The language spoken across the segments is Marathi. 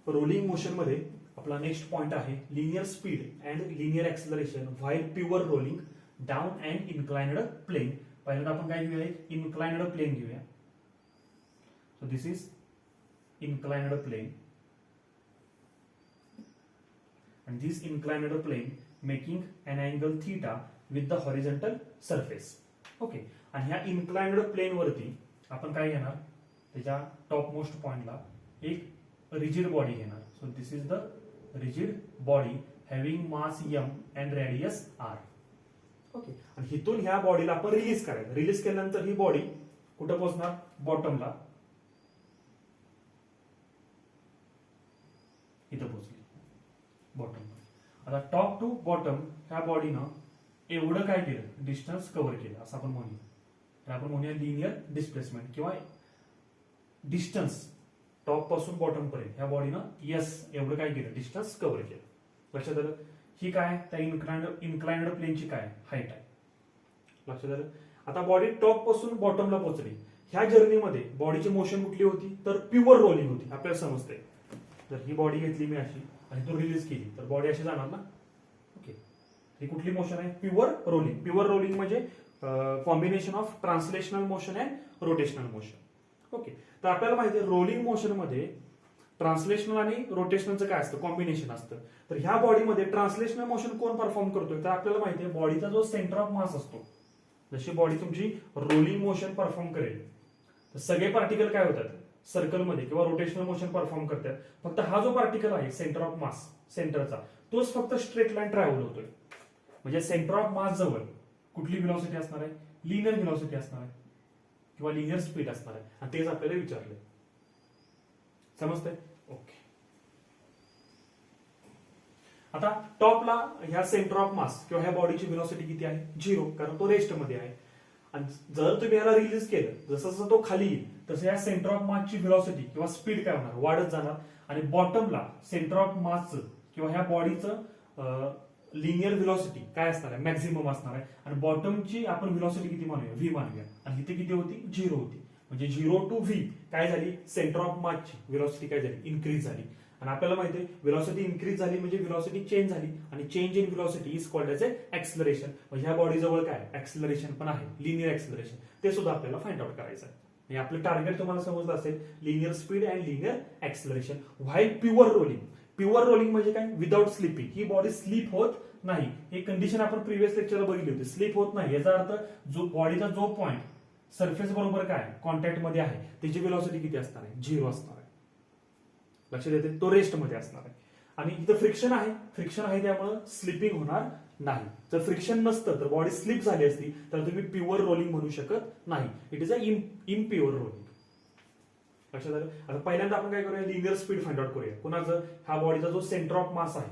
रोलिंग मोशन मध्ये आपला नेक्स्ट पॉइंट आहे linear speed and linear acceleration while pure rolling down and inclined plane. पहिल्यांदा आपण काय घेऊया, इन्क्लाइन्ड प्लेन घेऊया. So this is inclined plane and this inclined plane making an angle theta with the horizontal surface. Okay, आणि ह्या इन्क्लाइन्ड प्लेन वरती आपण काय घेणार, त्याच्या टॉप मोस्ट पॉइंटला एक रिजिड बॉडी घेणार. So this is the rigid body having mass m and radius r. Okay, आणि हिथून ह्या बॉडीला आपण रिलीज करायचं. रिलीज केल्यानंतर ही बॉडी कुठं पोहोचणार, बॉटमला, इथं पोहोचली बॉटम. आता टॉप टू बॉटम ह्या बॉडीनं एवढं काय केलं, डिस्टन्स कव्हर केलं असं आपण म्हणूया. तर आपण म्हणूया लिनियर डिस्प्लेसमेंट किंवा डिस्टन्स टॉप पासून बॉटम पर्यंत ह्या बॉडीनं एवढं काय केलं, डिस्टन्स कव्हर केलं. लक्षात आलं, ही काय त्या इन्क्लाइन्ड प्लेनची काय हाईट आहे. लक्षात आलं. आता बॉडी टॉप पासून बॉटमला पोहोचली. ह्या जर्नीमध्ये बॉडीची मोशन कुठली होती, तर प्युअर रोलिंग होती. आपल्याला समजतंय, जर ही बॉडी घेतली मी अशी आणि तो रिलीज केली तर बॉडी अशी जाणार ना. ओके, ही कुठली मोशन आहे, प्युअर रोलिंग. प्युअर रोलिंग म्हणजे combination of translational motion and rotational motion. Okay, तर आपल्याला माहिती आहे रोलिंग मोशन मध्ये ट्रान्सलेशनल आणि रोटेशनलचं काय असतं, कॉम्बिनेशन असतं. तर ह्या बॉडीमध्ये ट्रान्सलेशनल मोशन कोण परफॉर्म करतोय, तर आपल्याला माहिती आहे बॉडीचा जो सेंटर ऑफ मास असतो. जशी बॉडी तुमची रोलिंग मोशन परफॉर्म करेल तर सगळे पार्टिकल काय होतात, सर्कलमध्ये किंवा रोटेशनल मोशन परफॉर्म करतात. फक्त हा जो पार्टिकल आहे सेंटर ऑफ मास सेंटरचा, तोच फक्त स्ट्रेट लाईन ट्रॅव्हल होतोय. म्हणजे सेंटर ऑफ मास जवळ कुठली व्हेलॉसिटी असणार आहे, लिनियर व्हेलॉसिटी असणार आहे किंवा लिनियर स्पीड असणार आहे. आणि तेच आपल्याला विचारले. समजतंय. ओके, आता टॉपला ह्या सेंटर ऑफ मास किंवा ह्या बॉडीची व्हेलॉसिटी किती आहे, 0, कारण तो रेस्ट मध्ये आहे. आणि जर तुम्ही याला रिलीज केलं, जसं जसं तो खाली येईल तसं या सेंटर ऑफ मासची व्हेलॉसिटी किंवा स्पीड काय होणार, वाढत जाणार. आणि बॉटमला सेंटर ऑफ मासचं किंवा ह्या बॉडीचं लिनियर व्हेलॉसिटी काय असणार आहे, मॅक्झिमम असणार आहे. आणि बॉटमची आपण व्हेलॉसिटी किती मानूया, v मानूया. आणि इथे किती होती, 0 होती. म्हणजे 0 to v काय झाली, सेंटर ऑफ मासची व्हेलॉसिटी काय झाली, इन्क्रीज झाली. आणि आपल्याला माहिती आहे व्हेलॉसिटी इन्क्रीज झाली म्हणजे व्हेलॉसिटी चेंज झाली. आणि change in velocity is called as acceleration. म्हणजे ह्या बॉडी जवळ काय ऍक्सिलरेशन पण आहे, लिनियर ऍक्सिलरेशन. ते सुद्धा आपल्याला फाइंड आउट करायचं आहे. आपलं टार्गेट तुम्हाला समजलं असेल, linear speed and linear acceleration while pure rolling. Pure rolling म्हणजे काय, विदाउट स्लिपिंग. ही बॉडी स्लिप होत नाही. ही कंडिशन आपण प्रिव्हियस लेक्चरला बघितली होती. स्लिप होत नाही याचा अर्थ जो बॉडीचा जो पॉइंट सरफेस बरोबर काय कॉन्टॅक्ट मध्ये आहे त्याची व्हेलॉसिटी किती असणार आहे, 0 असणार आहे. लक्षात येते, तो रेस्ट मध्ये असणार आहे. आणि इथं फ्रिक्शन आहे त्यामुळे स्लिपिंग होणार नाही. जर फ्रिक्शन नसतं तर बॉडी स्लिप झाली असती तर तुम्ही प्युअर रोलिंग म्हणू शकत नाही. It is a impure rolling. लक्षात आलं. आता पहिल्यांदा आपण काय करूया, लिनियर स्पीड फाइंड आउट करूया. कुणाचं, ह्या बॉडीचा जो सेंटर ऑफ मास आहे,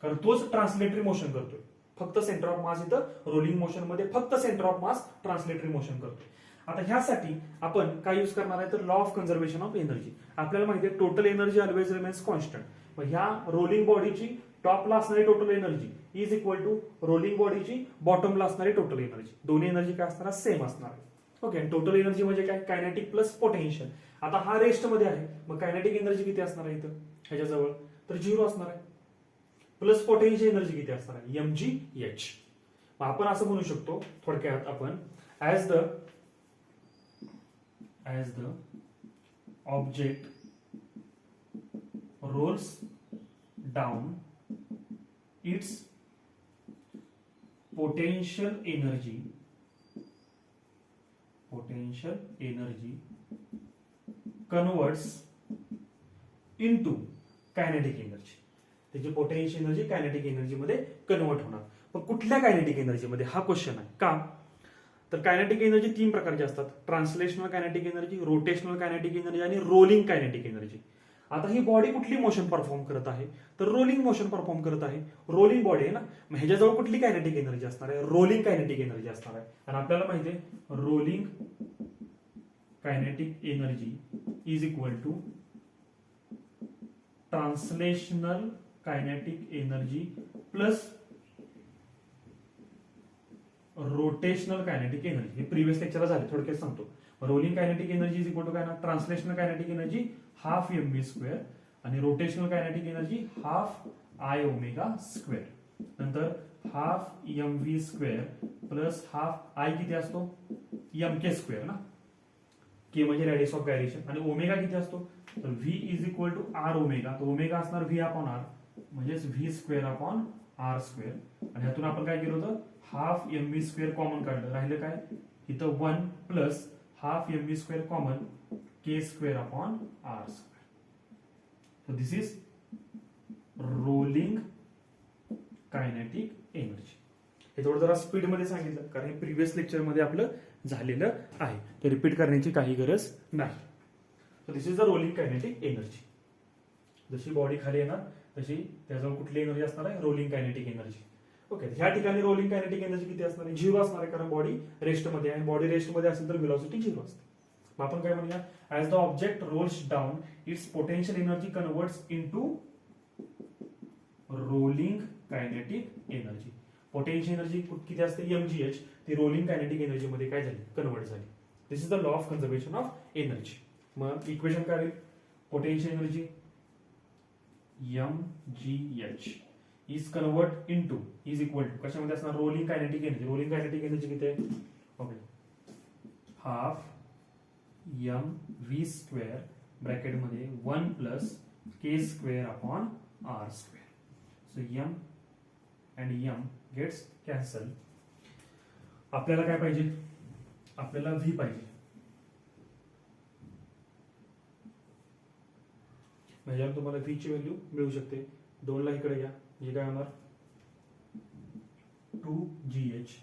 कारण तोच ट्रान्सलेटरी मोशन करतोय. फक्त सेंटर ऑफ मास इथं रोलिंग मोशन मध्ये फक्त centre of mass translatory motion करतोय. आता ह्यासाठी आपण काय यूज करणार आहे, तर law of conservation of energy. आपल्याला माहिती आहे total energy always remains constant. मग ह्या रोलिंग बॉडीची टॉपला असणारी total energy is equal to rolling बॉडीची बॉटमला असणारी टोटल एनर्जी. दोन्ही एनर्जी काय असणार, सेम असणार आहे. ओके, आणि टोटल एनर्जी म्हणजे काय, कायनेटिक प्लस पोटेन्शियल. आता हा रेस्ट मध्ये आहे, मग कायनेटिक एनर्जी किती असणार आहे इथं ह्याच्याजवळ, तर 0 असणार आहे. प्लस पोटेन्शियल एनर्जी किती असणार आहे, mgh. मग आपण असं म्हणू शकतो थोडक्यात आपण, as the object rolls down, its potential energy converts into kinetic energy. त्याची पोटेन्शियल एनर्जी कायनेटिक एनर्जी मध्ये कन्वर्ट होणार. पण कुठल्या कायनेटिक एनर्जी मध्ये, हा क्वेश्चन आहे. का, तर कायनेटिक एनर्जी 3 प्रकारची असतात. Translational kinetic energy, rotational kinetic energy आणि रोलिंग कायनेटिक एनर्जी. आता ही बॉडी कुठली मोशन परफॉर्म करत आहे, तर रोलिंग मोशन परफॉर्म करत आहे. रोलिंग बॉडी आहे ना, मग ह्याच्याजवळ कुठली कायनेटिक एनर्जी असणार आहे, रोलिंग कायनेटिक एनर्जी असणार आहे. आणि आपल्याला माहिती आहे rolling kinetic energy is equal to translational kinetic energy plus rotational kinetic energy. हे प्रिव्हियस लेक्चरला झाले, थोडक्यात सांगतो. Rolling kinetic energy is equal to काय ना, ट्रान्सलेशनल कायनेटिक एनर्जी ½ mv² आणि rotational kinetic energy half I omega square, नंतर half M V square plus half I किती असतो एम के स्क्वेअर ना, के म्हणजे रेडियस ऑफ गायरेशन, आणि ओमेगा किती असतो तर V is equal to R omega, तर ओमेगा असणार व्ही अपॉन आर म्हणजेच V square upon R square, आणि ह्यातून आपण काय केलं होतं half M V square common काढलं, राहिलं काय इथं 1 plus half M V square common K square upon R square. So this is rolling kinetic energy. हे थोडं जरा स्पीड मध्ये सांगितलं कारण हे प्रिव्हियस लेक्चर मध्ये आपलं झालेलं आहे, ते रिपीट करण्याची काही गरज नाही. So this is the rolling kinetic energy. जशी बॉडी खाली येणार तशी त्याजवळ कुठली एनर्जी असणार आहे रोलिंग कायनेटिक एनर्जी. ओके, ह्या ठिकाणी रोलिंग कायनेटिक एनर्जी किती असणार आहे 0 असणार आहे कारण बॉडी रेस्ट मध्ये आहे, बॉडी रेस्ट मध्ये असेल तर व्हेलॉसिटी 0 असते. मग आपण काय म्हणूया as the object rolls down its potential energy converts into rolling kinetic energy. Potential energy किती असते mgh, ती रोलिंग कायनेटिक एनर्जी मध्ये काय झाली कन्वर्ट झाली. This is the law of conservation of energy. मग इक्वेशन काय potential energy mgh is convert into is equal to कशामध्ये असणार rolling kinetic energy. Rolling kinetic energy किती आहे okay half M V square bracket मध्ये 1 plus K square upon R square. So M and M gets cancel. आपल्याला काय पाहिजे आपल्याला व्ही पाहिजे, म्हणजे तुम्हाला व्ही ची व्हॅल्यू मिळू शकते 2 ला इकडे घ्या म्हणजे काय होणार 2gh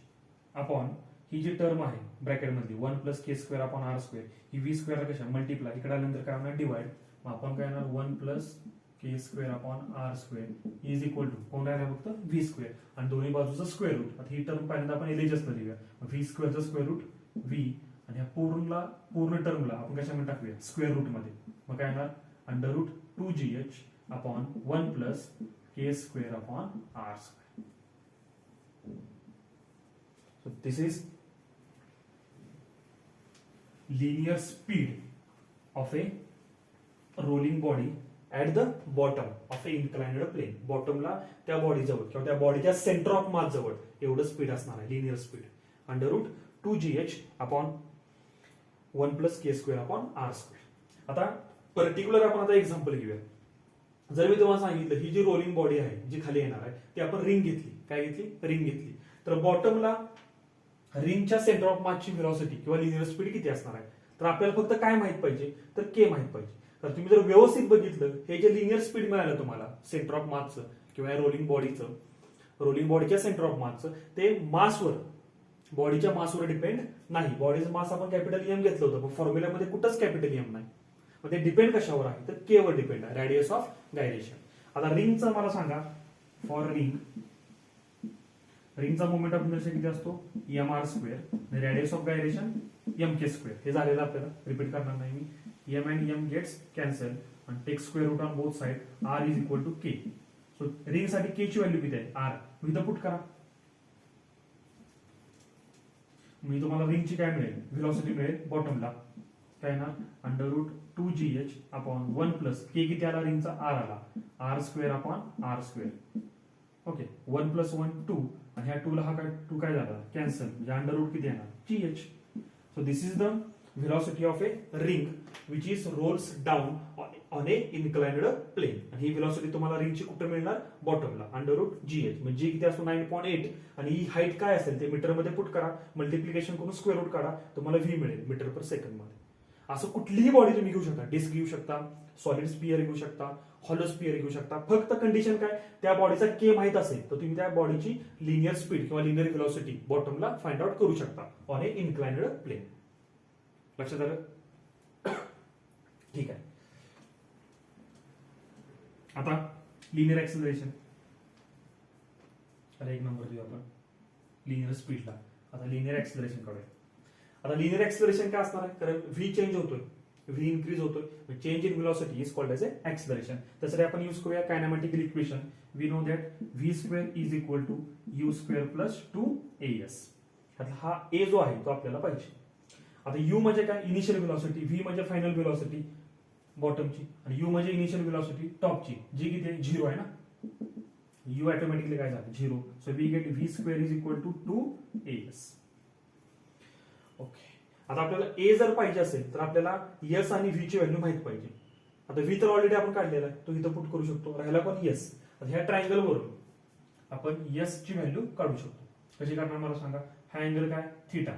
अपॉन ही जी टर्म आहे ब्रॅकेट मध्ये 1 plus K square upon R square, ही व्ही स्क्वेअर कशा मल्टिप्लाय इकडे आल्यानंतर काय होणार डिवाइड, मग आपण काय येणार 1 plus K square upon R square is equal to कोण राहिला फक्त व्ही स्क्वेअर आणि दोन्ही बाजूचं स्क्वेअर रूट. आता ही टर्म पहिल्यांदा आपण एलएचएस लिहूया, व्ही स्क्वेअरचं स्क्वेअर रूट व्ही आणि ह्या पूर्ण टर्मला आपण कशामध्ये टाकूया स्क्वेअर रूट मध्ये, मग काय येणार under root 2gh upon 1 plus K square upon R square. So this is linear speed of a rolling body at the bottom of a inclined plane. बॉटमला त्या बॉडी जवळ किंवा त्या बॉडीच्या सेंटर ऑफ मास जवळ एवढं स्पीड असणार आहे linear speed under root 2gh upon 1 plus K square upon R square. आता पर्टिक्युलर आपण आता एक्झाम्पल घेऊया. जर मी तुम्हाला सांगितलं ही जी रोलिंग बॉडी आहे जी खाली येणार आहे ती आपण रिंग घेतली, काय घेतली रिंग घेतली, तर बॉटमला रिंगच्या सेंटर ऑफ मासची व्हेलॉसिटी किंवा लिनियर स्पीड किती असणार आहे, तर आपल्याला फक्त काय माहित पाहिजे तर के माहित पाहिजे. तर तुम्ही जर व्यवस्थित बघितलं हे जे लिनियर स्पीड मिळालं तुम्हाला सेंटर ऑफ मासचं किंवा रोलिंग बॉडीच्या सेंटर ऑफ मासचं ते मासवर बॉडीच्या मासवर डिपेंड नाही. बॉडीचं मास आपण कॅपिटल एम घेतलं होतं पण फॉर्म्युल्यामध्ये कुठंच कॅपिटल एम नाही, मग ते डिपेंड कशावर आहे तर के वर डिपेंड आहे रेडियस ऑफ गायरेशन. आता रिंगचं मला सांगा फॉर रिंगचा मोमेंट ऑफ इनर्शिया किती असतो M R square, radius of gyration M K square. हे झालेलं आपल्याला रिपीट करणार नाही मी. M and M gets cancel आणि take square root on both side R is equal to K. So ring साठी के ची व्हॅल्यू किती आहे आर, मी इथं पुट करा. मी तुम्हाला रिंगची काय मिळेल व्हेलॉसिटी मिळेल बॉटमला काय ना under root 2gh upon 1 plus K किती आला रिंगचा आर आला R square upon R square. Okay 1 plus 1 2 आणि ह्या 2 ला हा काय 2 काय झाला कॅन्सल म्हणजे अंडर रूट किती येणार gh. So this is the velocity of a ring which is rolls down on a inclined plane. आणि ही velocity तुम्हाला रिंगची कुठे मिळणार बॉटमला अंडर रूट gh म्हणजे g किती असतो 9.8 आणि ही हाईट काय असेल ते मीटर मध्ये पुट करा, मल्टिप्लिकेशन करून स्क्वेअर रूट काढा, तुम्हाला v मिळेल मीटर पर सेकंड मध्ये. असं कुठलीही बॉडी तुम्ही घेऊ शकता, डिस्क घेऊ शकता, सॉलिड स्पियर घेऊ शकता, हॉलो स्पियर घेऊ शकता. फक्त कंडिशन काय त्या बॉडीचा के माहित असेल तर तुम्ही त्या बॉडीची लिनियर स्पीड किंवा लिनियर व्हेलॉसिटी बॉटमला फाइंड आउट करू शकता ऑन ए इन्क्लाइन्ड प्लेन. लक्षात आलं ठीक आहे. आता लिनियर ऍक्सिलरेशन एक नंबर देऊ आपण लिनियर स्पीडला. आता लिनियर ऍक्सिलरेशन काढूया. आता लिनियर ऍक्सिलरेशन काय असणार आहे कारण व्ही चेंज होतोय, व्ही इन्क्रीज होतोय, change in velocity is called as acceleration. त्यासाठी आपण यूज करूया kinematical equation. We know that V square is equal to U square plus 2as. हा ए जो आहे तो आपल्याला पाहिजे. आता यू म्हणजे काय इनिशियल व्हेलॉसिटी, व्ही म्हणजे फायनल व्हेलॉसिटी, बॉटमची, आणि यू म्हणजे इनिशियल व्हेलॉसिटी टॉपची, जी किती आहे 0 आहे ना, यू ऑटोमॅटिकली काय झालं 0. So we get V square is equal to 2as. Okay, आता आपल्याला ए जर पाहिजे असेल तर आपल्याला एस आणि व्ही ची व्हॅल्यू माहित पाहिजे. आता व्ही तर ऑलरेडी आपण काढलेला आहे, तो इथं पुट करू शकतो, राहिला पण एस. आता ह्या ट्रायंगल वरून आपण एस ची व्हॅल्यू काढू शकतो. कशी काढणार मला सांगा. हा अँगल काय थिटा,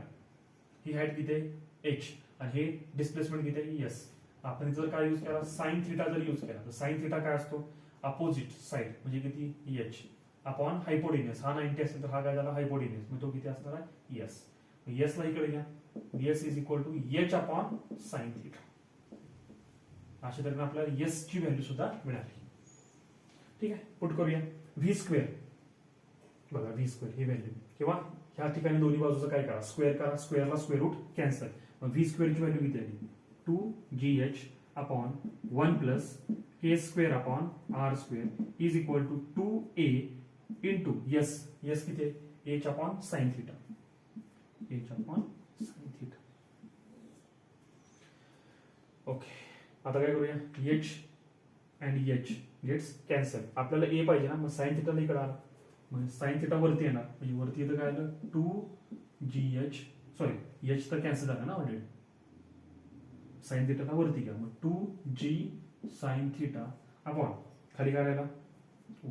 ही हाईट किती आहे एच, आणि हे डिस्प्लेसमेंट किती आहे एस. आपण जर काय यूज केला साइन थिटा जर यूज केला तर साइन थिटा काय असतो अपोजिट साइड म्हणजे किती एच अपॉन हायपोटेन्युस. हा 90 असेल तर हा काय झाला हायपोटेन्युस, मग तो किती असणार आहे एस. एस ला इकडे घ्या, S is equal to H upon sine theta. अशा तऱ्हेने आपल्याला एस ची व्हॅल्यू सुद्धा मिळाली. ठीक आहे, पुट करूया व्ही स्क्वेअर. बघा व्ही स्क्वेअर ही व्हॅल्यू, किंवा ह्या ठिकाणी दोन्ही बाजूचं काय करा स्क्वेअर करा, स्क्वेअरला स्क्वेअर रूट कॅन्सल. मग व्ही स्क्वेअरची व्हॅल्यू किती आली 2gh upon 1 plus K square upon R square is equal to 2a into S. S किती आहे H upon sine theta, H upon sine theta. Okay, आता काय करूया H and H gets cancel. आपल्याला ए पाहिजे ना, मग साइन थिटा इकडे आला, मग साइन थिटा वरती येणार, म्हणजे वरती इथं काय आलं 2gh, सॉरी एच तर कॅन्सल झाला ना ऑलरेडी, साइन थिटाला वरती घ्या, मग 2g साइन थिटा अपॉन खाली काय राहिला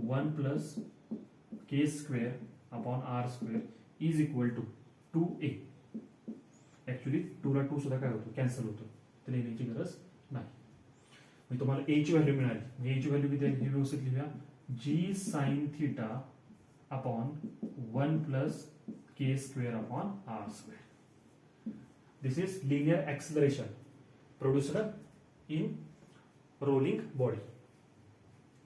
1 plus K square upon R square is equal to 2a. Actually 2 ला 2 सुद्धा काय होतो कॅन्सल होतो, तर लिहिण्याची गरज नाही. मग तुम्हाला ए ची व्हॅल्यू मिळाली. ए ची व्हॅल्यू किती आहे हे व्यवस्थित लिहूया, g sine theta upon 1 plus K square upon R square. This is linear acceleration produced in rolling body.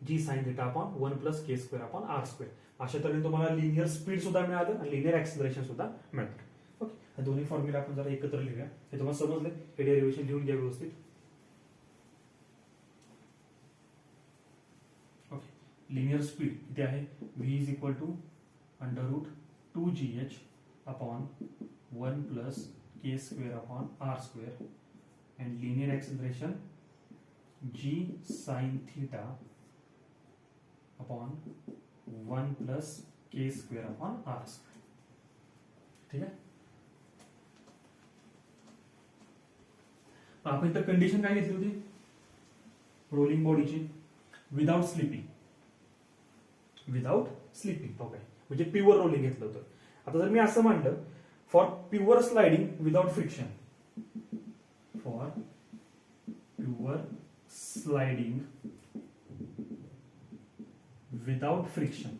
g sin theta upon 1 plus k square upon r square. अशा तऱ्हेने तुम्हाला लिनियर स्पीड सुद्धा मिळालं आणि लिनियर एक्सेलरेशन सुद्धा मिळतं. ओके, हे दोन्ही फॉर्म्युला आपण जरा एकत्र लिहूया. हे तुम्हाला समजले, हे डेरिव्हेशन लिहून घ्या व्यवस्थित. ओके, लिनियर स्पीड किती आहे v is equal to under root 2gh upon 1 plus K square upon R square and linear acceleration g sin theta upon 1 plus k square upon r square. ठीक आहे, आपण इथं कंडिशन काय घेतली होती रोलिंग बॉडीची, without slipping. Without slipping okay, म्हणजे प्युअर रोलिंग घेतलं होतं. आता जर मी असं म्हणलं for pure sliding without friction, for pure sliding without friction,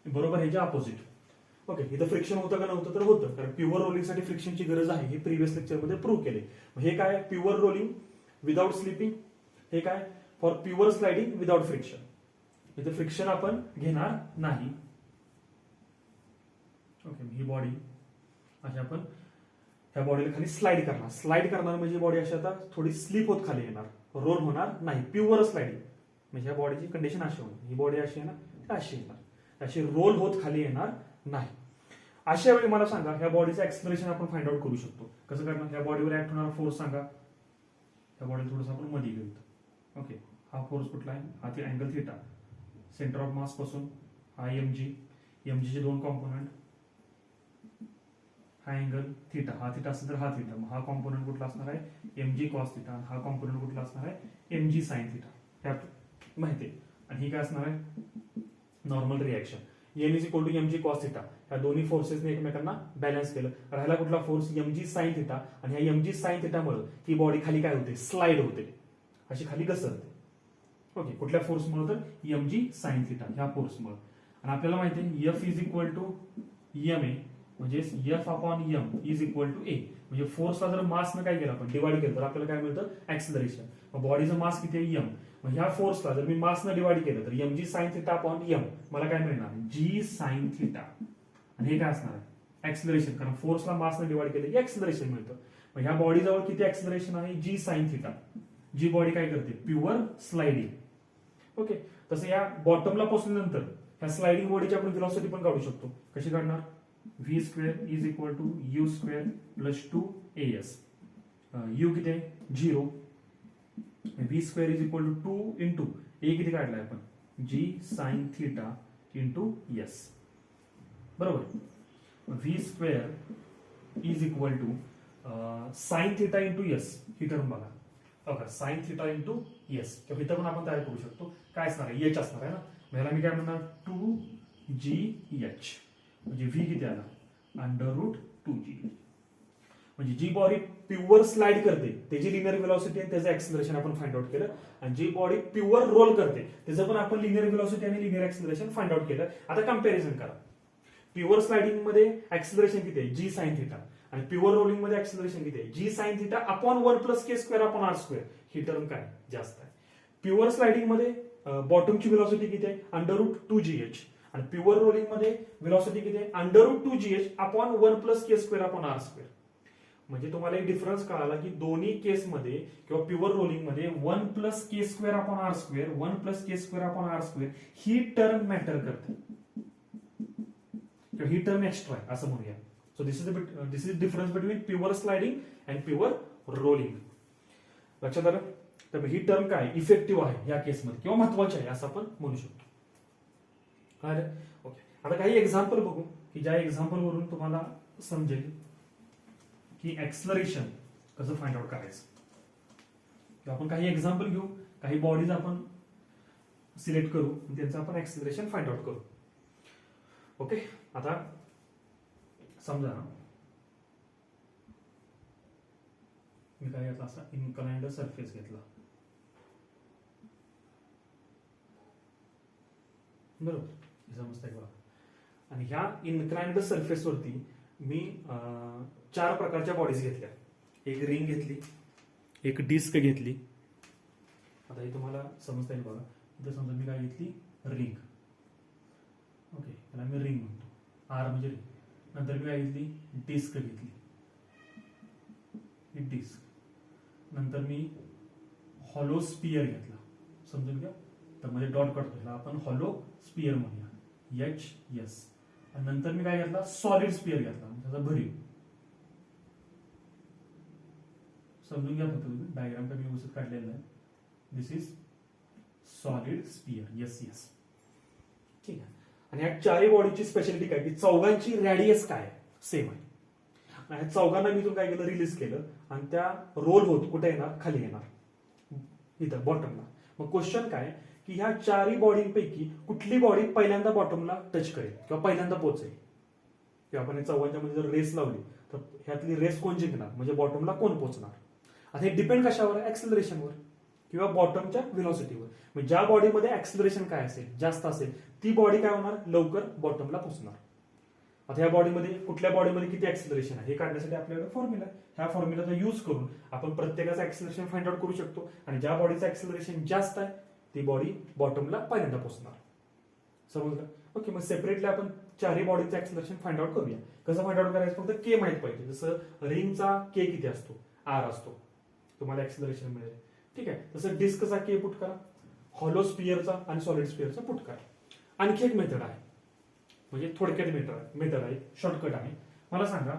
बरोबर ह्याच्या अपोजिट. ओके, इथं फ्रिक्शन होतं का नव्हतं तर होतं, कारण प्युअर रोलिंग साठी फ्रिक्शनची गरज आहे हे प्रिव्हियस लेक्चर मध्ये प्रूव्ह केले. हे काय प्युअर रोलिंग विदाउट स्लिपिंग, हे काय for pure sliding without friction. इथे फ्रिक्शन आपण घेणार नाही. ओके, ही बॉडी अशी आपण ह्या बॉडीला खाली स्लाइड करणार. स्लाइड करणार म्हणजे बॉडी अशी आता थोडी स्लिप होत खाली येणार, रोल होणार नाही. प्युअर स्लाइडिंग म्हणजे ह्या बॉडीची कंडिशन अशी होणार, ही बॉडी अशी आहे ना अशी येणार, अशी रोल होत खाली येणार नाही. अशा वेळी मला सांगा ह्या बॉडीचं एक्सेलरेशन आपण फाइंड आउट करू शकतो. कसं करणार, ह्या बॉडीवर ऍक्ट होणारा फोर्स सांगा. ह्या बॉडी थोडंसं आपण मध्ये घेऊ. ओके, हा फोर्स कुठला आहे, हा ती अँगल थिटा, सेंटर ऑफ मास पासून हा mg, mg चे दोन कॉम्पोनंट, हा अँगल थिटा, हा थिटा असेल तर हा थिटा, मग हा कॉम्पोनंट कुठला असणार आहे mg कॉस थिटा, हा कॉम्पोनंट कुठला असणार आहे mg साइन थिटा, ह्या माहिती आहे. आणि ही काय असणार आहे normal reaction, n is equal to mg cos theta. ह्या दोन्ही फोर्सेसने एकमेकांना बॅलन्स केलं, राहिला कुठला फोर्स mg साइन थिटा, आणि ह्या mg साइन थिटामुळे ही बॉडी खाली काय होते स्लाइड होते, अशी खाली घसरते. ओके, कुठल्या फोर्समुळे तर mg साइन थिटा ह्या फोर्समुळे. आणि आपल्याला माहिती आहे F is equal to ma, म्हणजे F upon m is equal to a. म्हणजे फोर्सला जर मासनं काय केलं आपण डिवाइड केलं तर आपल्याला काय मिळतं एक्सेलरेशन. मग बॉडीचं मास किती आहे m, मग ह्या फोर्सला जर मी मासनं डिवाइड केलं तर mg sign theta upon m मला काय मिळणार g साइन थिटा. आणि हे काय असणार आहे एक्सेलरेशन, कारण फोर्सला मासनं डिवाइड केलं की एक्सेलरेशन मिळतं. मग ह्या बॉडी जवळ किती एक्सेलरेशन आहे g साइन थिटा. जी बॉडी काय करते प्युअर स्लाइडिंग. ओके, तसं या बॉटमला पोहोचल्यानंतर ह्या स्लाइडिंग बॉडीची आपण व्हेलॉसिटी पण काढू शकतो. कशी काढणार, v square is equal to u square plus 2as. u किती आहे 0, V square is equal to 2 into A किती काढलाय आपण G sine theta into S बरोबर. V square is equal to sine theta into S ही टर्म बघा बघा साइन थिटा इंटू एस किंवा इथं पण आपण तयार करू शकतो. काय असणार आहे एच असणार आहे ना. ह्याला मी काय म्हणणार 2 GH म्हणजे व्ही किती आला √2G. म्हणजे जी बॉडी प्युअर स्लाइड करते त्याची लिनियर व्हेलॉसिटी आणि त्याचं ऍक्सिलरेशन आपण फाइंड आउट केलं आणि जी बॉडी प्युअर रोल करते त्याचं पण आपण लिनियर व्हेलॉसिटी आणि लिनियर ऍक्सिलरेशन फाइंड आउट केलं. आता कम्पॅरिझन करा. प्युअर स्लाइडिंग मध्ये ऍक्सिलरेशन किती आहे जी साइन थिटा आणि प्युअर रोलिंग मध्ये ऍक्सिलरेशन किती आहे G sine theta upon 1 + k² r square. ही टर्म काय जास्त आहे. प्युअर स्लाइडिंग मध्ये बॉटमची व्हेलॉसिटी किती आहे √2GH आणि प्युअर रोलिंग मध्ये व्हेलॉसिटी किती आहे √2GH upon 1 + k² r square. म्हणजे तुम्हाला एक डिफरन्स कळाला की दोन्ही केसमध्ये किंवा प्युअर रोलिंग मध्ये 1 + k² r square 1 + k² r square ही टर्म मॅटर करते किंवा ही टर्म एक्स्ट्रा आहे असं म्हणूया. So this is difference between pure sliding and pure rolling. लक्षात आलं. तर ही टर्म काय इफेक्टिव्ह आहे या केसमध्ये किंवा महत्वाची आहे असं आपण म्हणू शकतो. कळलं. ओके. आता काही एक्झाम्पल बघू की ज्या एक्झाम्पल वरून तुम्हाला समजेल की ऍक्सलरेशन कसं फाइंड आउट करायचं. आपण काही एक्झाम्पल घेऊ काही बॉडीज आपण सिलेक्ट करू आणि त्यांचं आपण ऍक्सलरेशन फाइंड आउट करू. ओके. आता समजा मी काय घेतला असा इन्क्लाइंड सरफेस घेतला बरोबर समजतंय बघा. आणि ह्या इन्क्लाइंड सरफेस वरती मी 4 प्रकारच्या बॉडीज घेतल्या. एक रिंग घेतली एक डिस्क घेतली. आता हे तुम्हाला समजता येईल बघा. इथं समजा मी काय घेतली रिंग. ओके त्याला मी रिंग म्हणतो आर म्हणजे रिंग. नंतर मी काय घेतली डिस्क घेतली ही डिस्क. नंतर मी हॉलो स्पियर घेतला समजून घ्या. तर मध्ये डॉट काढतो ह्याला आपण हॉलो स्पियर म्हणूया HS. आणि नंतर मी काय घेतला सॉलिड स्पियर घेतला त्याचा भरीव. समजून घ्या फक्त डायग्राम का मी व्यवस्थित काढलेला आहे. दिस इज सॉलिड स्पियर SS. ठीक आहे. आणि या चारही बॉडीची स्पेशालिटी काय की चौघांची रॅडियस काय सेम आहे. ह्या चौघांना मी इथून काय केलं रिलीज केलं आणि त्या रोल होत कुठे येणार खाली येणार इथं बॉटमला. मग क्वेश्चन काय की ह्या चारही बॉडींपैकी कुठली बॉडी पहिल्यांदा बॉटमला टच करेल किंवा पहिल्यांदा पोहोचेल. किंवा आपण चौघांच्या मध्ये जर रेस लावली तर ह्यातली रेस कोण जिंकणार म्हणजे बॉटमला कोण पोहोचणार. आता हे डिपेंड कशावर आहे ऍक्सिलरेशनवर किंवा बॉटमच्या व्हेलॉसिटीवर. म्हणजे ज्या बॉडीमध्ये ऍक्सिलरेशन काय असेल जास्त असेल ती बॉडी काय होणार लवकर बॉटमला पोहोचणार. आता ह्या बॉडीमध्ये कुठल्या बॉडीमध्ये किती ऍक्सिलरेशन आहे हे काढण्यासाठी आपल्याकडे फॉर्म्युला आहे. ह्या फॉर्म्युलाचा यूज करून आपण प्रत्येकाचं ऍक्सिलरेशन फाइंड आउट करू शकतो आणि ज्या बॉडीचं ऍक्सिलरेशन जास्त आहे ती बॉडी बॉटमला पहिल्यांदा पोहोचणार. समजलं. ओके. मग सेपरेटली आपण चारही बॉडीचं ऍक्सिलरेशन फाइंड आउट करूया. कसं फाइंड आउट करायचं फक्त के माहित पाहिजे. जसं रिंगचा के किती असतो R असतो तुम्हाला ऍक्सिलरेशन मिळेल. ठीक आहे. तसं डिस्कचा के पुट करा हॉलो स्पियरचा आणि सॉलिड स्पियरचा पुट करा. आणखी एक मेथड आहे म्हणजे थोडक्यात मेथड आहे शॉर्टकट आहे. मला सांगा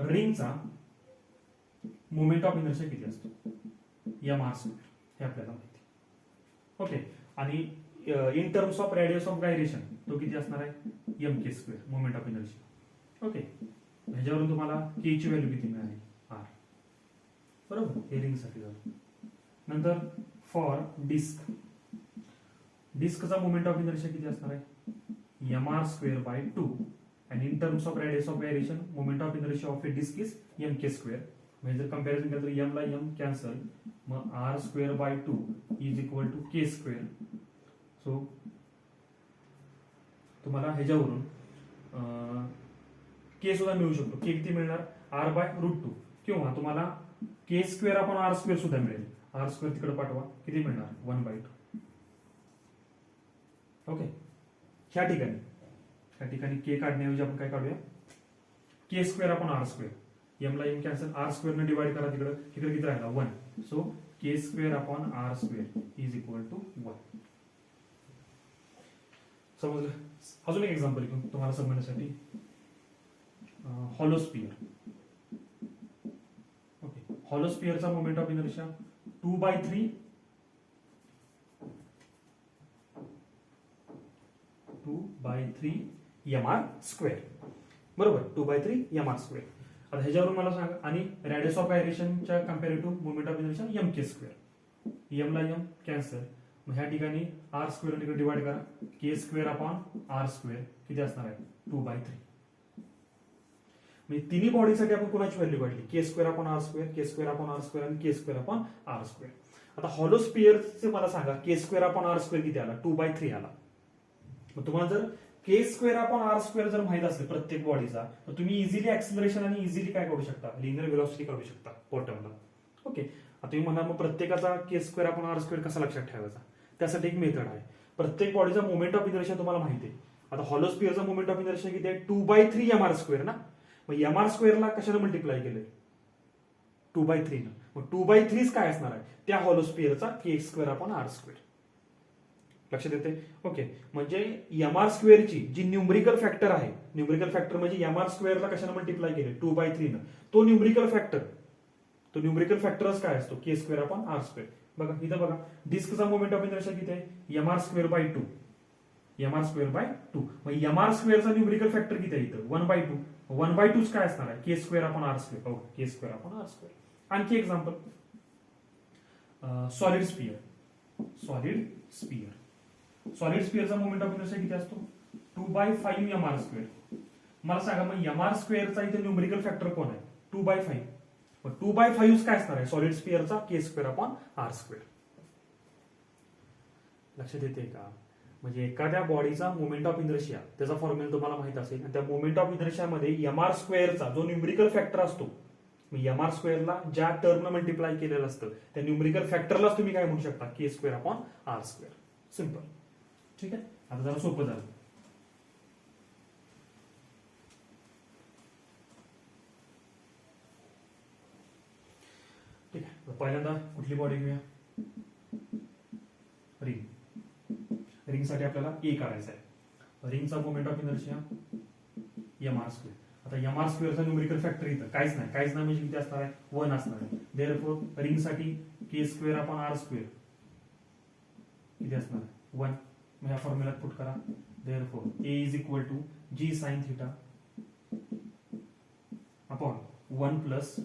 रिंगचा मोमेंट ऑफ इनर्शिया किती असतो m² हे आपल्याला माहिती. ओके. आणि in terms of radius of gyration तो किती असणार आहे mk² moment of inertia. Okay. ह्याच्यावरून तुम्हाला के ची व्हॅल्यू किती मिळाली R बरोबर. हे रिंगसाठी झालं. नंतर फॉर डिस्कचा मोमेंट ऑफ इनर्शिया किती असणार आहे mr²/2 and in terms of radius of gyration moment of inertia of a disk is mk². म्हणजे जर कंपॅरिझन केलं तर m ला m कॅन्सल मग r²/2 is equal to k². So तुम्हाला ह्याच्यावरून k सुद्धा मिळू शकतो. k किती मिळणार r/√2 किंवा तुम्हाला k²/r² सुद्धा मिळेल. r² तिकडे पाठवा किती मिळणार 1/2. ओके. ह्या ठिकाणी के काढण्याऐवजी आपण काय काढूया k²/r². m ला m कॅन्सल r² ने डिवाइड करा तिकडे किती राहिला 1. So k²/r² is equal to 1. समजलं. अजून एक एक्झाम्पल घेऊ तुम्हाला समजण्यासाठी. Hollow sphere. ओके. हॉलो स्पियरचा moment of inertia 2/3 2/3 mr square, बरोबर, 2/3 mr स्क्वेअर. आता ह्याच्यावरून मला सांगा, आणि रेडियस ऑफ गायरेशनच्या comparative moment of inertia mk square, m ला m कॅन्सल, मग ह्या ठिकाणी r स्क्वेअर तिकडे डिवाइड करा, k square upon r square किती असणार आहे 2/3. म्हणजे तिन्ही बॉडीसाठी आपण कोणाची व्हॅल्यू काढली, के square upon R square, K square upon R square आणि के स्क्वेअर अपॉन आर स्क्वेअर. आता हॉलो स्पिअरचे मला सांगा के स्क्वेअर अपॉन आर स्क्वेअर किती आला, 2/3 आला. मग तुम्हाला जर के स्क्वेअर अपॉन आर स्क्वेअर जर माहित असेल प्रत्येक बॉडीचा, तर तुम्ही इझिली ऍक्सिलरेशन आणि इझिली काय करू शकता, लिनियर व्हेलॉसिटी काढू शकता बॉटमला. ओके, आता तुम्ही म्हणा मग प्रत्येकाचा के स्क्वेअर अपॉन आर स्क्वेअर कसा लक्षात ठेवायचा, त्यासाठी एक मेथड आहे. प्रत्येक बॉडीचा मोमेंट ऑफ इनर्शिया तुम्हाला माहिती आहे. आता हॉलो स्पिअरचा मोमेंट ऑफ इनर्शिया किती आहे, 2/3 mr स्क्वेअर ना. मग mr स्क्वेअरला कशाने मल्टिप्लाय केलंय, 2/3 न. मग 2/3 काय असणार आहे, त्या हॉलो स्पिअरचा K square upon R square. लक्षात येते. ओके, म्हणजे mr स्क्वेअरची जी न्यूमरिकल फॅक्टर आहे, न्यूमरिकल फॅक्टर म्हणजे mr स्क्वेअरला कशाने मल्टिप्लाय केले 2/3 न, तो न्यूमरिकल फॅक्टरच काय असतो, के स्क्वेअर अपॉन आर स्क्वेअर. बघा इथं बघा, डिस्कचा मोमेंट ऑफ इनर्शिया किती आहे, mr square by 2, mr square by 2. मग mr स्क्वेअरचा न्यूमरिकल फॅक्टर किती आहे इथं, 1/2. 1/2 काय असणार आहे, K square upon R square. K square upon R square. आणखी एक्झाम्पल, सॉलिड स्पिअरचा मोमेंट ऑफ इनर्शिया किती असतो, 2/5 mr स्क्वेअर. मला सांगा मग mr स्क्वेअरचा इथे न्यूमरिकल फॅक्टर कोण आहे, 2/5. मग 2/5 काय असणार आहे solid स्पिअरचा, K square upon R square. लक्षात येते का. म्हणजे एखाद्या बॉडीचा मोमेंट ऑफ इनर्शिया त्याचा फॉर्म्युला तुम्हाला माहित असेल, आणि त्या मोमेंट ऑफ इनर्शियामध्ये mr स्क्वेअरचा जो न्यूमरिकल फॅक्टर असतो, mr स्क्वेअरला ज्या टर्मनं मल्टिप्लाय केलेलं असतं त्या न्यूमरिकल फॅक्टरलाच तुम्ही काय म्हणू शकता, K square upon R square. Simple. ठीक आहे, आता जरा सोपं झालं. ठीक आहे, पहिल्यांदा कुठली बॉडी घेऊया, रिंग. रिंगसाठी आपल्याला ए काढायचा आहे. रिंगचा moment of inertia mr square. आता mr स्क्वेअरचा न्यूमरिकल फॅक्टर इथं काहीच नाही म्हणजे किती असणार आहे, 1 असणार आहे. देअरफॉर रिंगसाठी K square upon R square किती असणार आहे, 1. मग ह्या फॉर्म्युल्यात पुट करा. Therefore a is equal to g sine theta upon 1 plus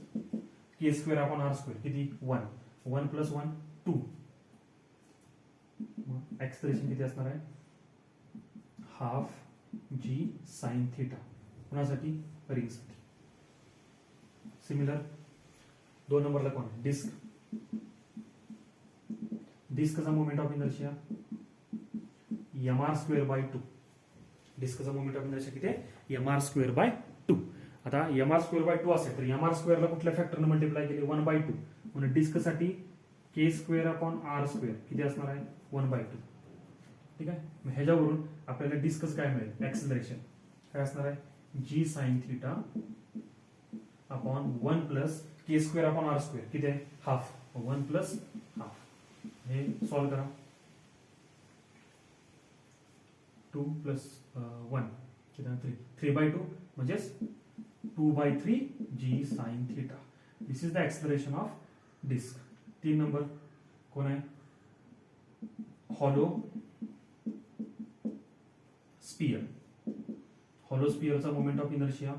K square upon R square किती, 1. 1 प्लस 1 2. एक्सप्रेशन किती असणार आहे, हाफ जी साइन थिटा. कोणासाठी, रिंगसाठी. सिमिलर 2 नंबरला कोण आहे, डिस्कचा moment of inertia mr square by 2. डिस्कचा मोमेंट ऑफ इनर्शिया किती आहे, mr स्क्वेअर बाय 2. आता mr स्क्वेअर बाय 2 असेल तर mr स्क्वेअरला कुठल्या फॅक्टरने मल्टिप्लाय केले, 1/2. म्हणून डिस्कसाठी के स्क्वेअर अपॉन आर स्क्वेअर किती असणार आहे, 1/2. ठीक आहे, मग ह्याच्यावरून आपल्याला डिस्कस काय मिळेल, ऍक्सिलरेशन काय असणार आहे, G sine theta upon 1 plus K square upon R square किती आहे, हाफ. 1 plus half. हे सॉल्व करा. 2 प्लस 1 किती, 3. 3/2 म्हणजेच 2/3 G sine theta. This is the acceleration of disc. 3 number कोण आहे, हॉलो स्पियर. हॉलो स्पियरचा moment of inertia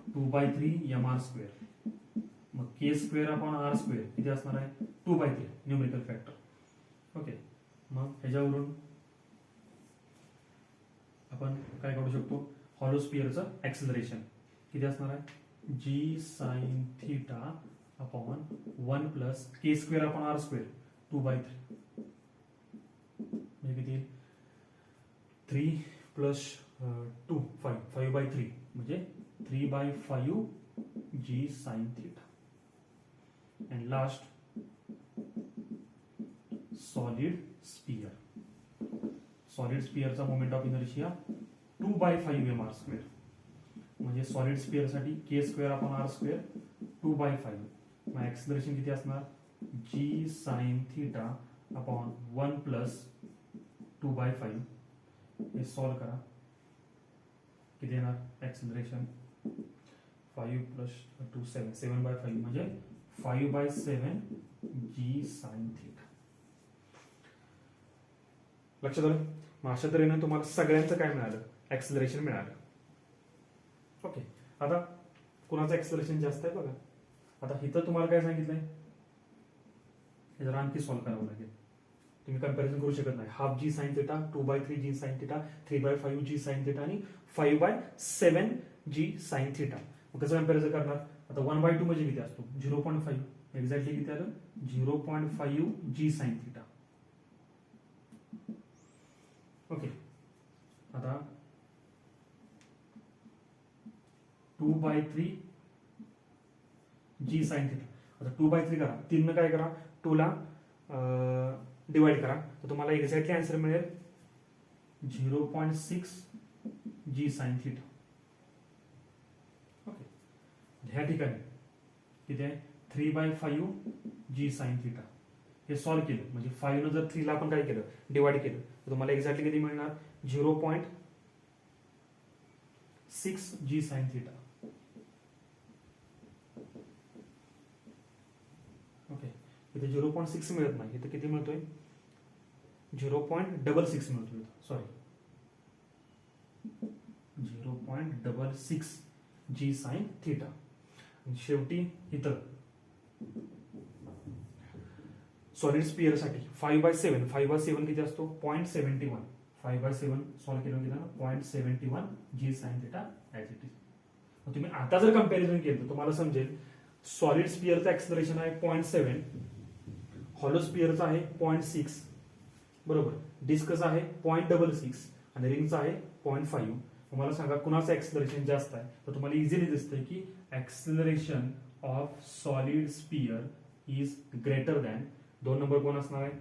2/3 mr square. मग K square upon R square किती असणार आहे, 2/3 न्यूमरिकल फॅक्टर. ओके, मग ह्याच्यावरून आपण काय काढू शकतो, हॉलो स्पियरचं ऍक्सिलरेशन किती असणार आहे, G sine theta upon 1 plus K square upon R square 2/3. म्हणजे किती, 3 प्लस 2 5/3 म्हणजे 3/5 G sine theta. And last solid स्पियरचा moment of inertia 2/5 mr square. म्हणजे सॉलिड स्पियरसाठी K square upon R square 2/5. मग ऍक्सिलरेशन किती असणार, G sine theta upon 1 plus 2/5. हे सॉल्व करा, किती येणार ऍक्सिलरेशन, 5 प्लस 2 7. 7/5 म्हणजे 5/7 जी साइन थिटा. लक्षात आलं. मग अशा तऱ्हेने तुम्हाला सगळ्यांचं काय मिळालं, ऍक्सिलरेशन मिळालं. ओके, आता कुणाचं ऍक्सिलरेशन जास्त आहे बघा. आता इथं तुम्हाला काय सांगितलंय, हे जरा आणखी सॉल्व्ह करावं लागेल. तुम्ही कम्पॅरिझन करू शकत नाही. हाफ जी sine theta, 2/3 G sine theta, 3/5 G sine theta आणि 5/7 जी साइन थिटा. मग कसं कम्पॅरिझन करणार? आता 1/2 म्हणजे किती असतो? 0.5. एक्झॅक्टली किती आलं? 0.5 जी साइन थिटा. ओके, आता 2/3 जी साइन थिटा. आता 2/3 करा, 3 काय करा, 2 ला डिवाइड करा, तर तुम्हाला एक्झॅक्टली आन्सर मिळेल 0.6 जी साइन थिटा. ओके, ह्या ठिकाणी किती आहे? 3/5 जी साइन थिटा. हे सॉल्व्ह केलं म्हणजे 5 न जर 3 ला आपण काय केलं, डिवाइड केलं, तर तुम्हाला एक्झॅक्टली किती मिळणार? 0.6 जी साइन थिटा. ओके, इथे 0.6 मिळत नाही, इथे किती मिळतोय? 0.66 मिळतोय. सॉरी, 0.66 जी साइन थिटा. शेवटी इथं सॉलिड स्पियर साठी 5/7 किती असतो? 0.71. 5/7 सॉल्व्ह केलं गेलं ना, 0.71 G sine theta as it is. तुम्ही आता जर कम्पॅरिझन केलं तर तुम्हाला समजेल सॉलिड स्पियरचं ऍक्सिलरेशन आहे 0.7, हॉलो स्पियरचं आहे 0.6, बरोबर. डिस्कचं आहे 0.66 आणि रिंगचं आहे 0.5. तुम्हाला सांगा कुणाचं ऍक्सिलरेशन जास्त आहे? तर तुम्हाला इझिली दिसतंय की acceleration of solid sphere is greater than 2 number कोण असणार आहे?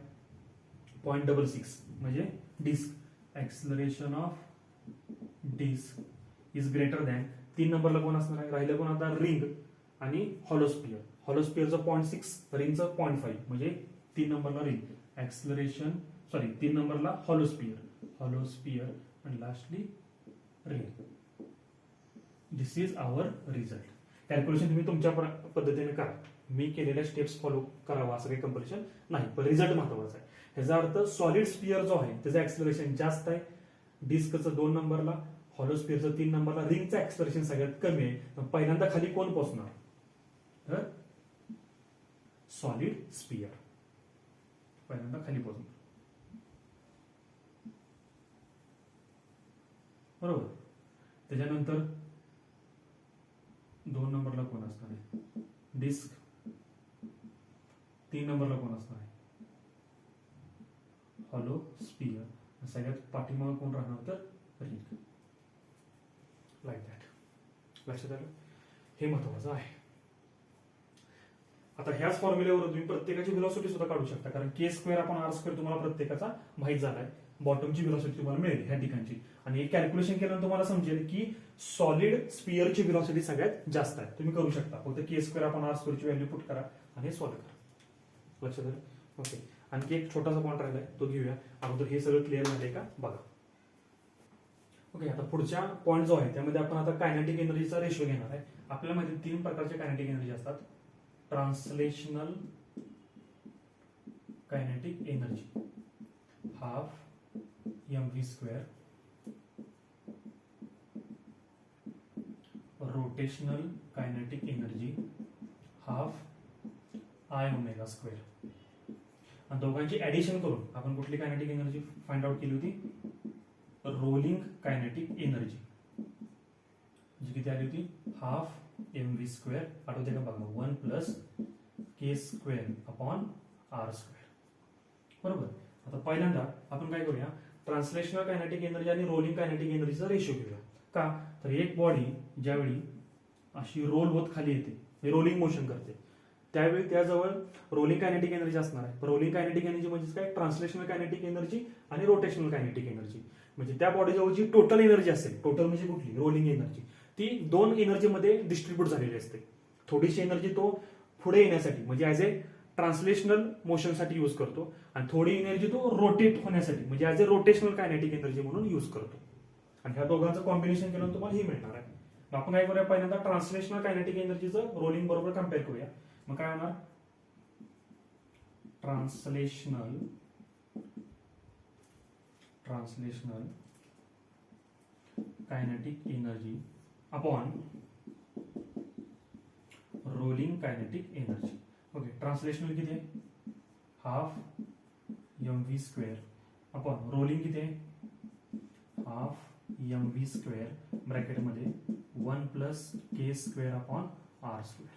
0.66 म्हणजे disc. Acceleration of disc is greater than 3 नंबरला कोण असणार आहे? राहिलं कोण आता? रिंग आणि हॉलो स्पियर. हॉलो स्पियरचं 0.6, रिंगचं 0.5 म्हणजे 3 नंबरला रिंग. ऍक्सिलरेशन 3 नंबरला हॉलो स्पियर आणि lastly ring. This is our result. Calculation तुम्ही तुमच्या पद्धतीने करा, मी केलेल्या स्टेप्स फॉलो करावा असं काही कंपल्शन नाही, पण रिझल्ट महत्वाचा आहे. ह्याचा अर्थ सॉलिड स्पियर जो आहे त्याचं ऍक्सिलरेशन जास्त आहे, डिस्कचं 2 नंबरला, हॉलो स्पियरचं 3 नंबरला, रिंगचं ऍक्सिलरेशन सगळ्यात कमी आहे. पहिल्यांदा खाली कोण पोहोचणार? तर सॉलिड स्पियर पहिल्यांदा खाली पोहोचणार, बरोबर. त्याच्यानंतर 2 नंबरला कोण असणार आहे? डिस्क. 3 नंबरला कोण असणार आहे? Hollow sphere. सगळ्यात पाठीमागे कोण राहणार? तर रिंग. Like that. लक्षात आलं? हे महत्वाचं आहे. आता ह्याच फॉर्म्युल्यावर तुम्ही प्रत्येकाची व्हेलॉसिटी सुद्धा काढू शकता, कारण k² आपण r² तुम्हाला प्रत्येकाचा माहित झालाय. बॉटमची व्हेलॉसिटी तुम्हाला मिळेल ह्या ठिकाणची, आणि एक कॅल्क्युलेशन केल्यानंतर तुम्हाला समजेल की सॉलिड स्पियरची व्हेलॉसिटी सगळ्यात जास्त आहे. तुम्ही करू शकता, फक्त k² आपण r² ची व्हॅल्यू पुट करा आणि सॉल्व्ह करा. लक्षात आलं? ओके, आणखी एक छोटासा पॉईंट राहिलाय तो घेऊया. अगोदर हे सगळं क्लिअर झालंय का बघा. ओके, आता पुढच्या पॉईंट जो आहे त्यामध्ये आपण आता कायनेटिक एनर्जीचा रेशो घेणार आहे. आपल्याला माहिती 3 प्रकारचे कायनेटिक एनर्जी असतात. Translational kinetic energy, half mv², rotational kinetic energy, half I⍵². आणि दोघांची ऍडिशन करून आपण कुठली कायनेटिक एनर्जी फाइंड आउट केली होती? रोलिंग कायनेटिक एनर्जी, जी किती आली होती? Half mv². आठवते का बघा, 1 + k²/r². बरोबर. आता पहिल्यांदा आपण काय करूया, ट्रान्सलेशनल कायनेटिक एनर्जी आणि रोलिंग कायनेटिक एनर्जीचा रेशो घेऊया. का तर एक बॉडी ज्यावेळी अशी रोल होत खाली येते, रोलिंग मोशन करते, त्यावेळी त्याजवळ रोलिंग कायनेटिक एनर्जी असणार आहे. रोलिंग कायनेटिक एनर्जी म्हणजे काय? ट्रान्सलेशनल कायनेटिक एनर्जी आणि रोटेशनल कायनेटिक एनर्जी. म्हणजे त्या बॉडीजवळ जी टोटल एनर्जी असेल, टोटल म्हणजे कुठली? रोलिंग एनर्जी, ती 2 एनर्जी मध्ये डिस्ट्रीब्यूट झालेली असते. थोडीशी एनर्जी तो पुढे येण्यासाठी म्हणजे ऍज ए ट्रान्सलेशनल मोशनसाठी यूज करतो, आणि थोडी एनर्जी तो रोटेट होण्यासाठी म्हणजे as a rotational kinetic energy म्हणून यूज करतो. आणि ह्या दोघांचं कॉम्बिनेशन केलं तुम्हाला हे मिळणार आहे. आपण काय करूया, पहिल्यांदा ट्रान्सलेशनल कायनेटिक एनर्जीचं रोलिंग बरोबर कम्पेअर करूया. मग काय होणार? Translational kinetic energy upon rolling kinetic energy. Okay, translational किती आहे? Half mv square upon rolling किती आहे? Half mv square ब्रॅकेटमध्ये 1 plus K square upon R square.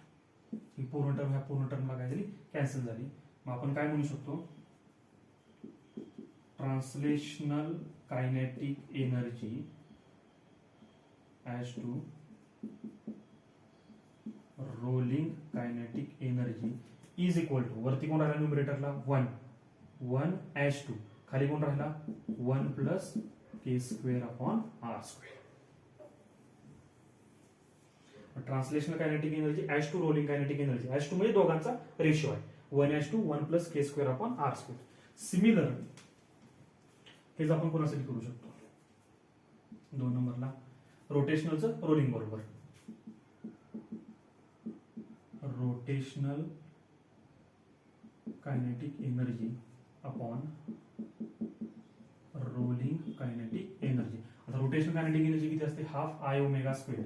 ही पूर्ण टर्म ह्या पूर्ण टर्मला काय झाली? कॅन्सल झाली. मग आपण काय म्हणू शकतो? Translational kinetic energy as to rolling kinetic energy is equal to, वरती कोण राहिला न्यूमरेटरला? 1 ॲज टू, खाली कोण राहिला? 1 plus K square upon R square. Translational kinetic energy as to rolling kinetic energy. As to म्हणजे दोघांचा रेशो आहे. 1:1 plus K square upon R square. Similar हेच आपण कोणासाठी करू शकतो? 2 नंबरला रोटेशनलचं रोलिंग बरोबर. Rotational kinetic energy upon rolling kinetic energy. आता रोटेशनल कायनेटिक एनर्जी किती असते? Half I omega square.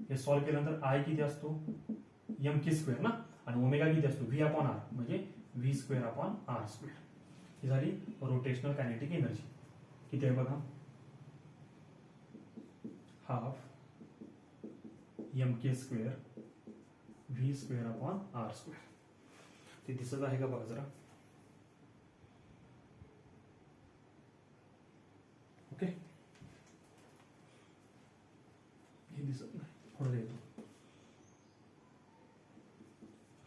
हे सॉल्व्ह केल्यानंतर आय किती असतो? एम के स्क्वेअर ना, आणि ओमेगा किती असतो? व्ही अपॉन आर, म्हणजे V square upon R square. ही झाली रोटेशनल कायनेटिक एनर्जी. किती आहे बघा? Half M K square V square upon R square. ते दिसत आहे का बघा जरा. ओके, हे दिसत नाही, थोडं येतो.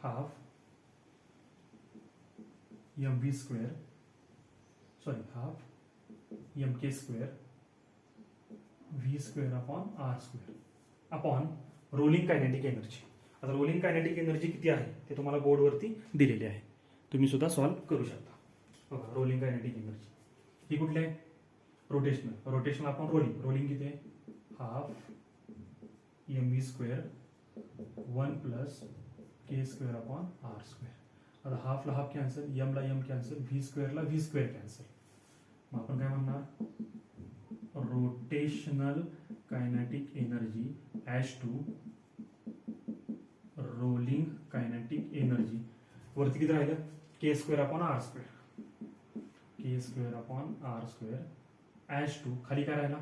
Half M V square, sorry half M K square V square upon R square upon rolling kinetic energy. आता रोलिंग कायनेटिक एनर्जी किती आहे ते तुम्हाला बोर्डवरती दिलेली आहे, तुम्ही सुद्धा सॉल्व्ह करू शकता. बघा, रोलिंग कायनेटिक एनर्जी ही कुठली आहे? Rotational. Rotational upon rolling. Rolling किती आहे? Half M V square 1 plus K square upon R square. आता हाफला हाफ कॅन्सल, एमला एम कॅन्सल, व्ही स्क्वेअरला व्ही स्क्वेअर कॅन्सल. मग आपण काय म्हणणार? Rotational kinetic energy as to rolling kinetic energy. वरती किती राहिलं? K square upon R square. K square upon R square as to, खाली काय राहिला?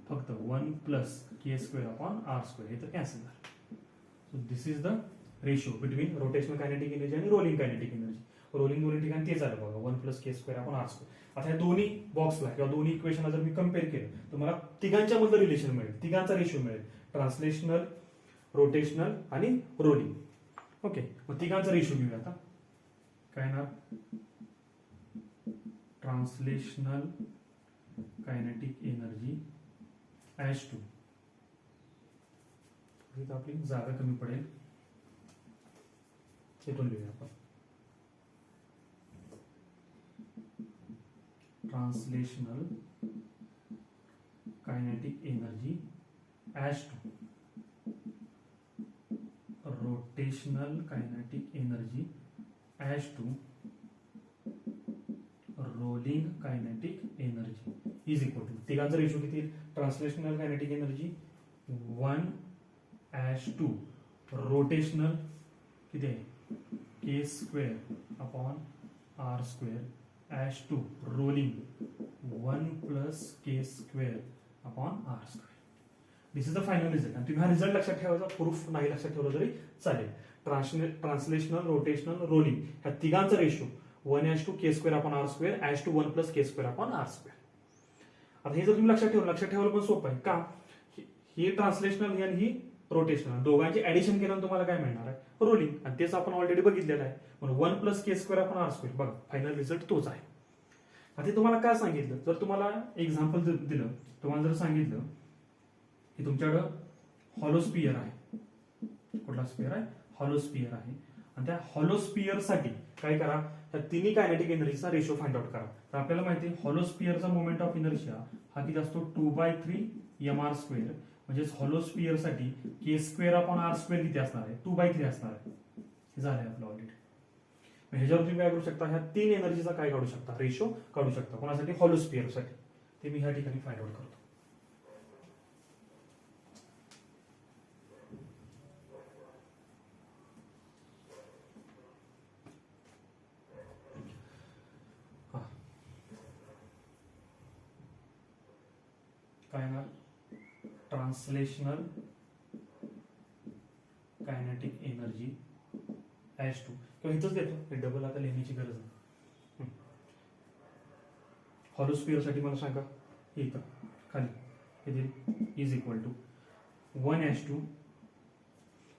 फक्त 1 plus K square upon R square. हे तर कॅन्सल झालं. So this is the ratio between rotational kinetic energy आणि रोलिंग कायनेटिक एनर्जी. रोलिंग दोन्ही ठिकाणी तेच आलं बघा, 1 plus K square upon R square. आता या दोन्ही बॉक्सला किंवा दोन्ही इक्वेशनला जर मी कम्पेअर केलं तर मला तिघांच्या मधलं रिलेशन मिळेल, तिघांचा रेशो मिळेल. ट्रान्सलेशनल, रोटेशनल आणि रोलिंग. ओके, मग तिघांचा रेशो घेऊया. आता काय ना, translational kinetic energy as to, आपली जागा कमी पडेल, इथून लिहूया आपण. Translational kinetic energy as to rotational kinetic energy as to rolling kinetic energy is equal to, तिघांचा रेशो किती? Translational kinetic energy 1 as to rotational किती आहे? K square upon R square as to rolling 1 plus K square upon R square. This is the final result. आणि तुम्ही हा रिझल्ट लक्षात ठेवायचा, प्रूफ नाही लक्षात ठेवलं तरी चालेल. ट्रान्सलेशनल, रोटेशनल, रोलिंग ह्या तिघांचा ratio 1:2 K square upon R square as to 1 plus K square upon R square. आता हे जर तुम्ही लक्षात ठेवलं पण सोपं आहे का? ही ट्रान्सलेशनल आणि ही रोटेशनल, दोघांची ऍडिशन केल्यानं तुम्हाला काय मिळणार आहे? रोलिंग. आणि तेच आपण ऑलरेडी बघितलेलं आहे. म्हणून 1 plus K square upon R square. बघा, फायनल रिझल्ट तोच आहे. आता तुम्हाला काय सांगितलं? जर तुम्हाला एक्झाम्पल दिलं, तुम्हाला जर सांगितलं की तुमच्याकडं हॉलो स्पियर आहे. कुठला स्पियर आहे? हॉलो स्पियर आहे. आणि त्या हॉलो स्पियर साठी काय करा? त्या तिन्ही कायनेटिक एनर्जीचा रेशो फाइंड आउट करा. तर आपल्याला माहिती आहे हॉलो स्पियरचा मोमेंट ऑफ इनर्शिया हा किती असतो? 2/3 mr स्क्वेअर. म्हणजे हॉलो स्पियर साठी के स्क्वेअर अपॉन आर स्क्वेअर किती असणार आहे? 2/3 असणार आहे. हे झालंय आपलं ऑलरेडी. ह्याच्यावर तुम्ही काय करू शकता? ह्या तीन एनर्जीचा काय काढू शकता? रेशो काढू शकता. कोणासाठी? हॉलो स्पियर साठी. ते मी ह्या ठिकाणी फाइंड आउट करतो. काय येणार? Translational kinetic energy H two, किंवा इथंच देतो, हे डबल आता लिहिण्याची गरज नाही. हॉलो स्पिअर साठी मला सांगा, इथं खाली इथे is equal to 1h2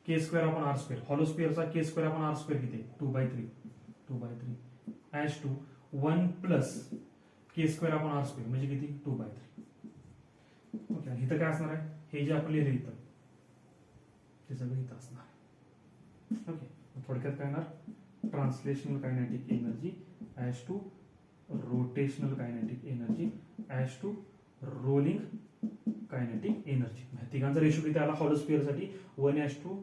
K square upon R square. Hollow स्पिअरचा K square upon R square किती? 2/3 h2 1 plus K square upon R square म्हणजे किती? 2/3. ओके, इथं काय असणार आहे? हे जे आपण लिहिलं इथं ते सगळं इथं असणार आहे. ओके, थोडक्यात काय येणार? Translational kinetic energy H two rotational kinetic energy H two rolling kinetic energy. तिघांचा रेशो किती आला हॉलो स्पिअर साठी? 1h2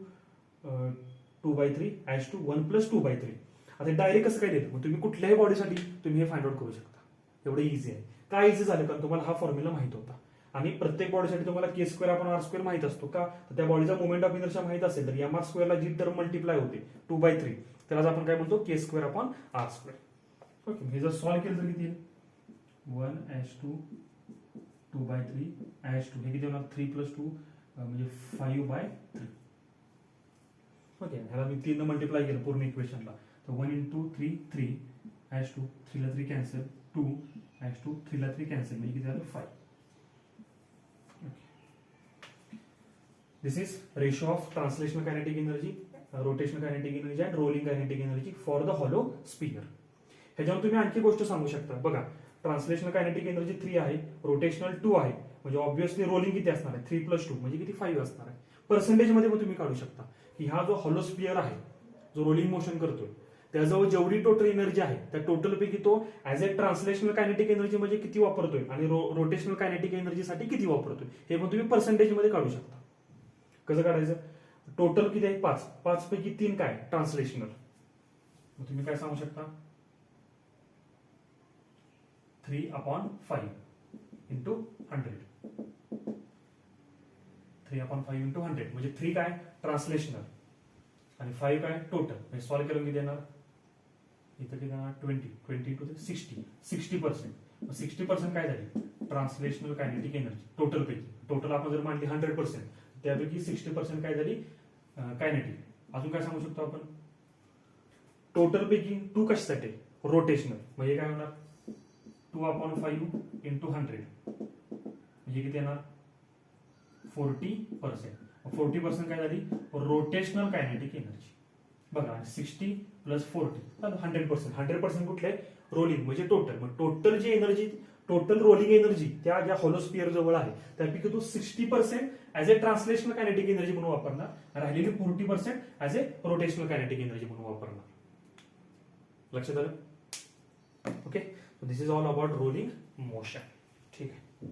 2/3 h2 1 plus 2/3. आता डायरेक्ट कसं काय देतं? मग तुम्ही कुठल्याही बॉडीसाठी तुम्ही हे फाइंड आउट करू शकता. एवढं इझी आहे. काय इझी झालं? कारण तुम्हाला हा फॉर्म्युला माहित होता आणि प्रत्येक बॉडीसाठी तुम्हाला के स्क्वेअर आपण आर स्क्वेअर माहित असतो का? तर त्या बॉडीचा मोमेंट ऑफ इनर्शिया माहित असेल तर एम आर स्क्वेअरला जी टर्म मल्टिप्लाय होते 2/3 त्याला आपण काय म्हणतो? K square upon R square. Okay, हे जर सॉल्व्ह केलं तर किती येईल? 1h2 2/3 h2 हे किती होणार? 3 प्लस 2 म्हणजे 5/3. ओके, ह्याला मी 3 मल्टिप्लाय केलं पूर्ण इक्वेशनला, तर 1 into 3 3 h2 3 ला 3 कॅन्सल 2 h2 3 ला 3 कॅन्सल म्हणजे किती झालं? 5. This is ratio of translational kinetic energy, rotational kinetic energy and rolling kinetic energy for the hollow sphere. ह्याच्यावर तुम्ही आणखी गोष्ट सांगू शकता. बघा, ट्रान्सलेशनल कायनेटिक एनर्जी 3 आहे, रोटेशनल 2 आहे, म्हणजे ऑब्व्हियसली रोलिंग किती असणार आहे? 3 + 2 म्हणजे किती? 5 असणार आहे. पर्सेंटेज मध्ये पण तुम्ही काढू शकता की हा जो हॉलो स्पिअर आहे, जो रोलिंग मोशन करतोय, त्याजवळ जेवढी टोटल एनर्जी आहे त्या टोटल पैकी तो as a translational kinetic energy म्हणजे किती वापरतोय आणि रोटेशनल कायनेटिक एनर्जीसाठी किती वापरतोय हे पण तुम्ही पर्सेंटेज मध्ये काढू शकता. कसं काढायचं? टोटल किती आहे? 5. 5 पैकी 3 काय? ट्रान्सलेशनल. मग तुम्ही काय सांगू शकता? 3/5 इंटू 100. 3/5 इंटू 100 म्हणजे 3 काय? ट्रान्सलेशनल आणि 5 काय? टोटल. म्हणजे सॉल्व्ह केलं किती येणार? इथं किती येणार? 20 टू 60 60%. 60% काय झाली? ट्रान्सलेशनल कायनेटिक एनर्जी टोटल पैकी. टोटल आपण जर मानली 100%, त्यापैकी 60% काय झाली? कायनेटिक. अजून काय सांगू शकतो आपण? टोटल पैकी 2 कशासाठी? रोटेशनल. म्हणजे काय होणार? 2/5 इंटू 100 म्हणजे किती येणार? 40%. 40% काय झाली? Rotational kinetic energy. बघा, 60 प्लस 40 100%. 100% कुठले? रोलिंग म्हणजे टोटल. मग टोटल जी एनर्जी, टोटल रोलिंग एनर्जी त्या ज्या हॉलो स्पिअर जवळ आहे त्यापैकी तो 60% as a translational kinetic energy म्हणून वापरणार, राहिलेली 40% as a rotational kinetic energy म्हणून वापरणार. लक्षात आलं? Okay, this is all about rolling motion. ठीक आहे.